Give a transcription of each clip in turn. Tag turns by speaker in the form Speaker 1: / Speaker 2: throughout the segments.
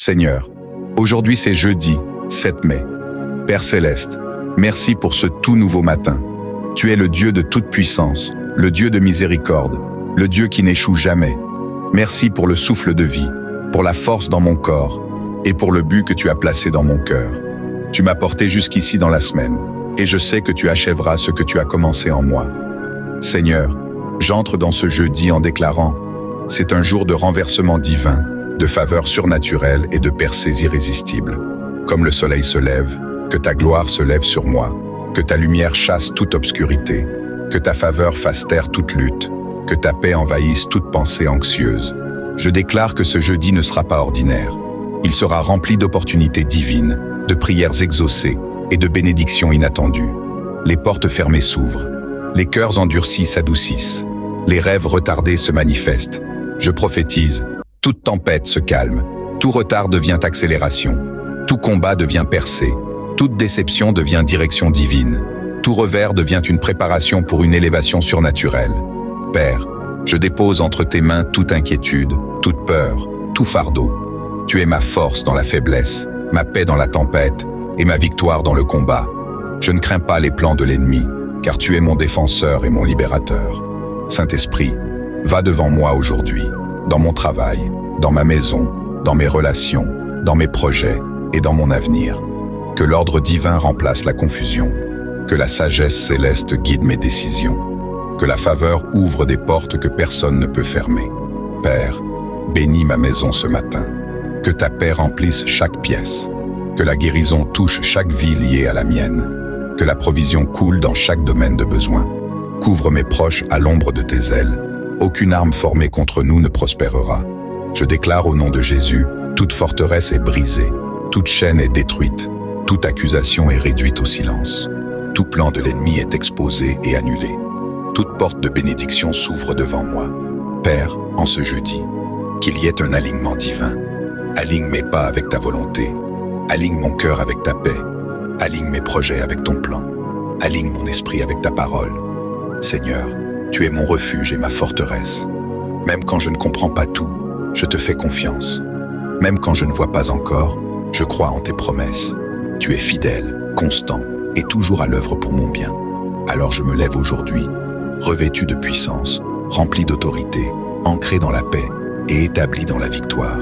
Speaker 1: Seigneur, aujourd'hui c'est jeudi, 7 mai. Père Céleste, merci pour ce tout nouveau matin. Tu es le Dieu de toute puissance, le Dieu de miséricorde, le Dieu qui n'échoue jamais. Merci pour le souffle de vie, pour la force dans mon corps et pour le but que tu as placé dans mon cœur. Tu m'as porté jusqu'ici dans la semaine et je sais que tu achèveras ce que tu as commencé en moi. Seigneur, j'entre dans ce jeudi en déclarant « C'est un jour de renversement divin, de faveur surnaturelle et de percées irrésistibles. Comme le soleil se lève, que ta gloire se lève sur moi, que ta lumière chasse toute obscurité, que ta faveur fasse taire toute lutte, que ta paix envahisse toute pensée anxieuse. Je déclare que ce jeudi ne sera pas ordinaire. Il sera rempli d'opportunités divines, de prières exaucées et de bénédictions inattendues. Les portes fermées s'ouvrent, les cœurs endurcis s'adoucissent, les rêves retardés se manifestent. Je prophétise, toute tempête se calme, tout retard devient accélération, tout combat devient percée, toute déception devient direction divine, tout revers devient une préparation pour une élévation surnaturelle. Père, je dépose entre tes mains toute inquiétude, toute peur, tout fardeau. Tu es ma force dans la faiblesse, ma paix dans la tempête et ma victoire dans le combat. Je ne crains pas les plans de l'ennemi, car tu es mon défenseur et mon libérateur. Saint-Esprit, va devant moi aujourd'hui, dans mon travail, dans ma maison, dans mes relations, dans mes projets et dans mon avenir. Que l'ordre divin remplace la confusion, que la sagesse céleste guide mes décisions, que la faveur ouvre des portes que personne ne peut fermer. Père, bénis ma maison ce matin, que ta paix remplisse chaque pièce, que la guérison touche chaque vie liée à la mienne, que la provision coule dans chaque domaine de besoin. Couvre mes proches à l'ombre de tes ailes. Aucune arme formée contre nous ne prospérera. Je déclare au nom de Jésus, toute forteresse est brisée, toute chaîne est détruite, toute accusation est réduite au silence. Tout plan de l'ennemi est exposé et annulé. Toute porte de bénédiction s'ouvre devant moi. Père, en ce jeudi, qu'il y ait un alignement divin. Aligne mes pas avec ta volonté. Aligne mon cœur avec ta paix. Aligne mes projets avec ton plan. Aligne mon esprit avec ta parole. Seigneur, tu es mon refuge et ma forteresse. Même quand je ne comprends pas tout, je te fais confiance. Même quand je ne vois pas encore, je crois en tes promesses. Tu es fidèle, constant et toujours à l'œuvre pour mon bien. Alors je me lève aujourd'hui, revêtu de puissance, rempli d'autorité, ancré dans la paix et établi dans la victoire.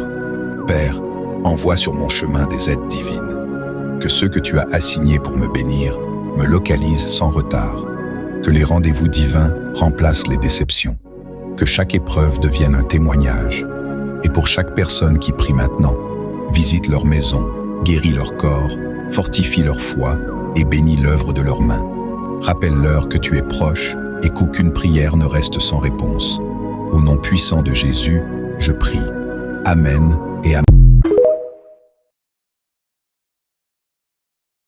Speaker 1: Père, envoie sur mon chemin des aides divines. Que ceux que tu as assignés pour me bénir me localisent sans retard. Que les rendez-vous divins remplacent les déceptions. Que chaque épreuve devienne un témoignage. Et pour chaque personne qui prie maintenant, visite leur maison, guérit leur corps, fortifie leur foi et bénit l'œuvre de leurs mains. Rappelle-leur que tu es proche et qu'aucune prière ne reste sans réponse. Au nom puissant de Jésus, je prie. Amen.